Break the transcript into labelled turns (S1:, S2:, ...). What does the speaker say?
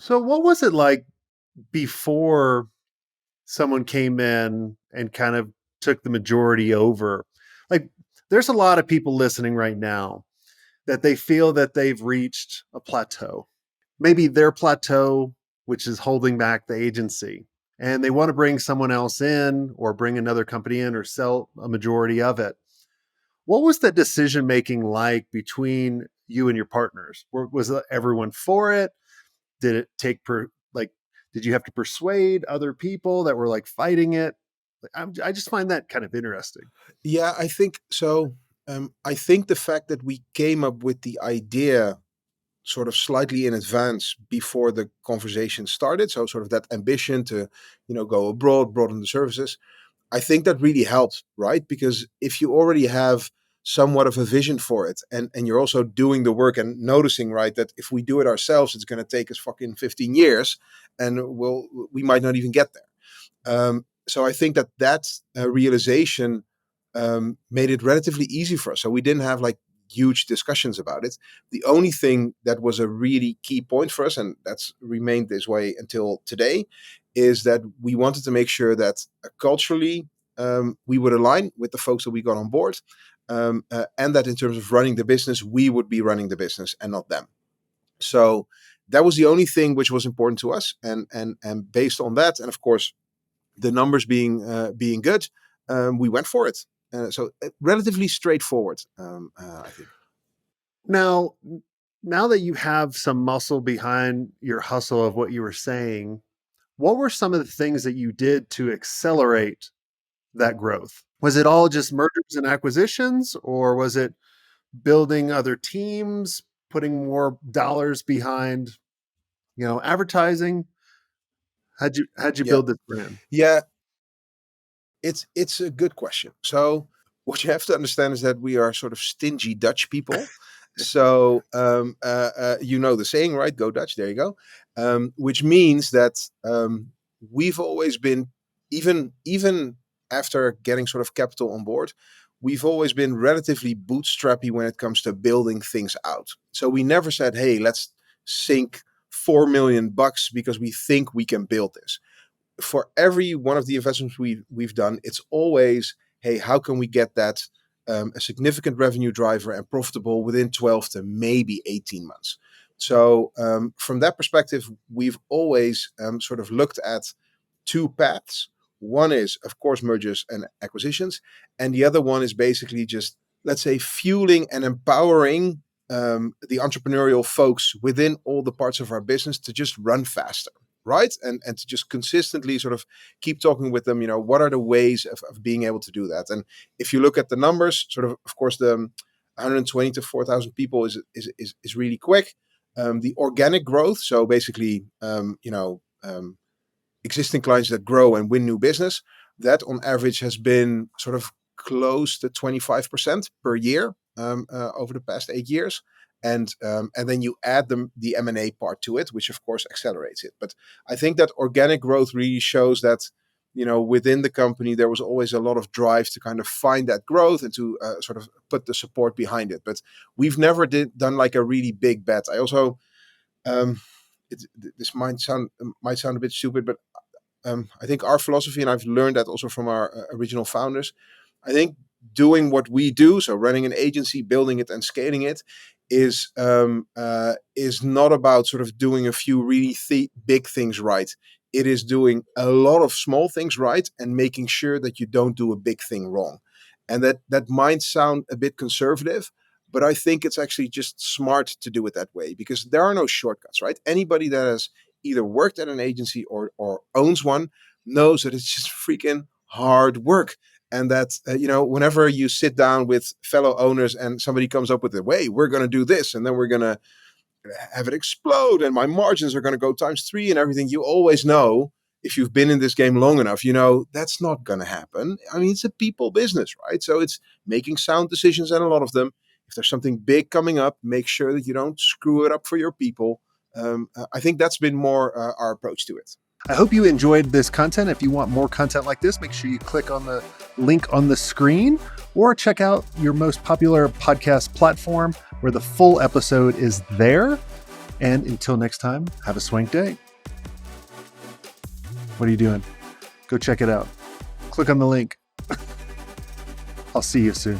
S1: So what was it like before someone came in and kind of took the majority over? Like, there's a lot of people listening right now that they feel that they've reached a plateau. Maybe their plateau, which is holding back the agency, and they want to bring someone else in or bring another company in or sell a majority of it. What was the decision making like between you and your partners? Was everyone for it? Did it take like, did you have to persuade other people that were like fighting it? I just find that kind of interesting.
S2: Yeah, I think so. I think the fact that we came up with the idea sort of slightly in advance before the conversation started, so sort of that ambition to, go abroad, broaden the services. I think that really helped, right? Because if you already have somewhat of a vision for it, and you're also doing the work and noticing, right, that if we do it ourselves, it's going to take us fucking 15 years, and we might not even get there. So I think that realization made it relatively easy for us. So we didn't have like huge discussions about it. The only thing that was a really key point for us, and that's remained this way until today, is that we wanted to make sure that culturally we would align with the folks that we got on board, and that in terms of running the business, we would be running the business and not them. So that was the only thing which was important to us, and based on that, and of course the numbers being good, we went for it. So relatively straightforward, I think.
S1: Now, now that you have some muscle behind your hustle of what you were saying, what were some of the things that you did to accelerate that growth? Was it all just mergers and acquisitions, or was it building other teams, putting more dollars behind, advertising? How'd you
S2: Yeah,
S1: build this brand?
S2: yeah, it's a good question. So what you have to understand is that we are sort of stingy Dutch people. So you know the saying, right? Go Dutch. There you go. Which means that we've always been, even after getting sort of capital on board, we've always been relatively bootstrappy when it comes to building things out. So we never said, "Hey, let's sink $4 million because we think we can build this." For every one of the investments we've done, it's always, hey, how can we get that a significant revenue driver and profitable within 12 to maybe 18 months? So from that perspective, we've always sort of looked at two paths. One is, of course, mergers and acquisitions, and the other one is basically just, let's say, fueling and empowering the entrepreneurial folks within all the parts of our business to just run faster, right? And to just consistently sort of keep talking with them, what are the ways of being able to do that? And if you look at the numbers, sort of course, the 120 to 4,000 people is really quick. The organic growth, so basically, existing clients that grow and win new business, that on average has been sort of close to 25% per year over the past 8 years. And then you add the M&A part to it, which of course accelerates it. But I think that organic growth really shows that, within the company, there was always a lot of drive to kind of find that growth and to sort of put the support behind it. But we've never done like a really big bet. I also, this might sound a bit stupid, but I think our philosophy, and I've learned that also from our original founders, I think doing what we do, so running an agency, building it and scaling it, is not about sort of doing a few really big things right. It is doing a lot of small things right and making sure that you don't do a big thing wrong. And that might sound a bit conservative, but I think it's actually just smart to do it that way, because there are no shortcuts, right? Anybody that has either worked at an agency or owns one knows that it's just freaking hard work. And that, whenever you sit down with fellow owners and somebody comes up with a way, we're going to do this, and then we're going to have it explode, and my margins are going to go times 3 and everything, you always know, if you've been in this game long enough, that's not going to happen. I mean, it's a people business, right? So it's making sound decisions, and a lot of them, if there's something big coming up, make sure that you don't screw it up for your people. I think that's been more our approach to it.
S1: I hope you enjoyed this content. If you want more content like this, make sure you click on the link on the screen or check out your most popular podcast platform where the full episode is there. And until next time, have a swank day. What are you doing? Go check it out. Click on the link. I'll see you soon.